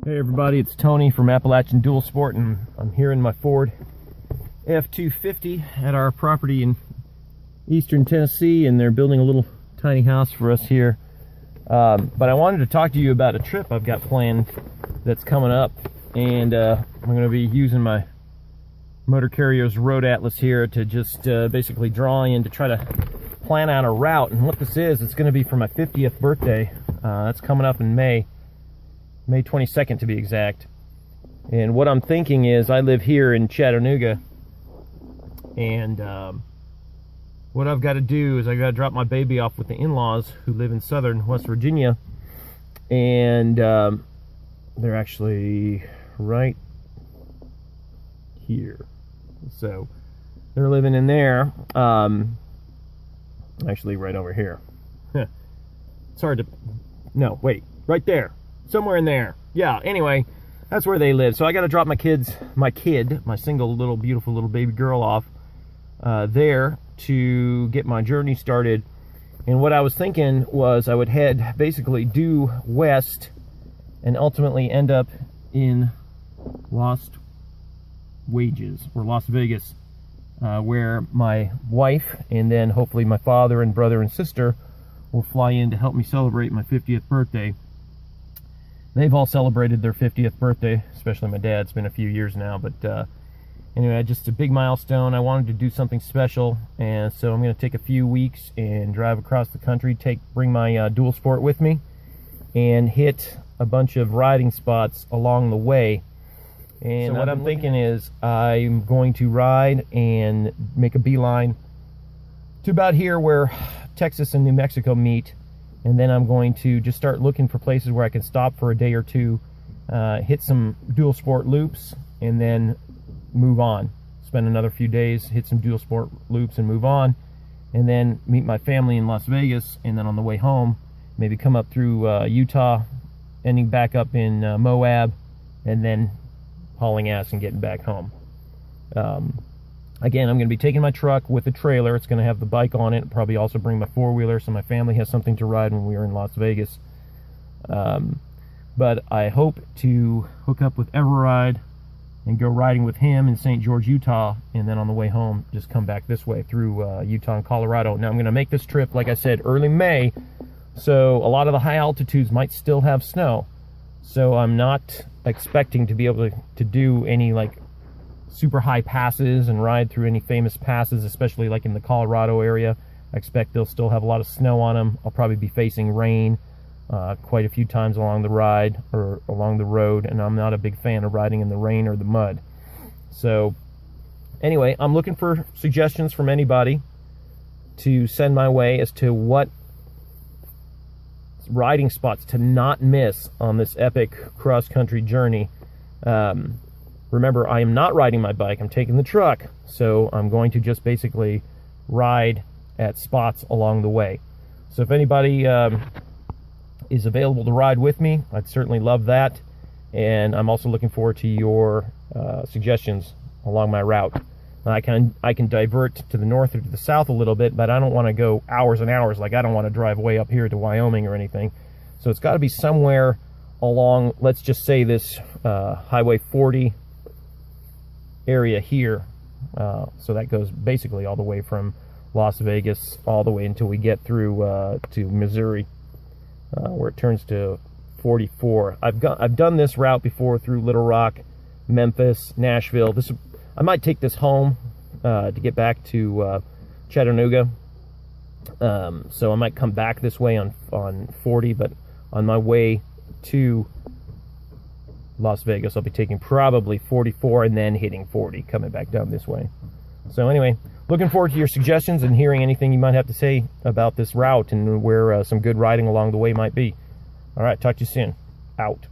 Hey everybody, it's Tony from Appalachian Dual Sport, and I'm here in my Ford F-250 at our property in eastern Tennessee, and they're building a little tiny house for us here. But I wanted to talk to you about a trip I've got planned that's coming up, and I'm going to be using my Motor Carrier's Road Atlas here to just basically draw in to try to plan out a route. And what this is, it's going to be for my 50th birthday. That's coming up in May 22nd to be exact. And what I'm thinking is, I live here in Chattanooga, and what I've got to do is I got to drop my baby off with the in-laws who live in southern West Virginia, and they're actually right here. So they're living in there, actually right over here. It's hard to, no, wait, right there. Somewhere in there. Yeah, anyway, that's where they live. So I got to drop my single little beautiful little baby girl off there to get my journey started. And what I was thinking was I would head basically due west and ultimately end up in Las Vegas, where my wife and then hopefully my father and brother and sister will fly in to help me celebrate my 50th birthday. They've all celebrated their 50th birthday, especially my dad. It's been a few years now, but anyway, just a big milestone. I wanted to do something special, and so I'm going to take a few weeks and drive across the country, bring my dual sport with me, and hit a bunch of riding spots along the way. And so what I'm thinking is I'm going to ride and make a beeline to about here where Texas and New Mexico meet. And then I'm going to just start looking for places where I can stop for a day or two, hit some dual sport loops, and then move on. Spend another few days, hit some dual sport loops, and move on. And then meet my family in Las Vegas, and then on the way home, maybe come up through Utah, ending back up in Moab, and then hauling ass and getting back home. Again, I'm going to be taking my truck with a trailer. It's going to have the bike on it. Probably also bring my four-wheeler so my family has something to ride when we are in Las Vegas. But I hope to hook up with Everride and go riding with him in St. George, Utah, and then on the way home, just come back this way through Utah and Colorado. Now, I'm going to make this trip, like I said, early May, so a lot of the high altitudes might still have snow. So I'm not expecting to be able to do any, like, super high passes and ride through any famous passes, especially like in the Colorado area. I expect they'll still have a lot of snow on them. I'll probably be facing rain quite a few times along the ride or along the road, and I'm not a big fan of riding in the rain or the mud. So anyway, I'm looking for suggestions from anybody to send my way as to what riding spots to not miss on this epic cross-country journey. Remember, I am not riding my bike, I'm taking the truck, so I'm going to just basically ride at spots along the way. So if anybody is available to ride with me, I'd certainly love that. And I'm also looking forward to your suggestions along my route. I can divert to the north or to the south a little bit, but I don't want to go hours and hours. Like, I don't want to drive way up here to Wyoming or anything. So it's got to be somewhere along, let's just say this Highway 40 area here. So that goes basically all the way from Las Vegas all the way until we get through to Missouri, where it turns to 44. I've done this route before through Little Rock, Memphis, Nashville. I might take this home to get back to Chattanooga. So I might come back this way on 40, but on my way to Las Vegas, I'll be taking probably 44 and then hitting 40, coming back down this way. So anyway, looking forward to your suggestions and hearing anything you might have to say about this route and where some good riding along the way might be. All right, talk to you soon. Out.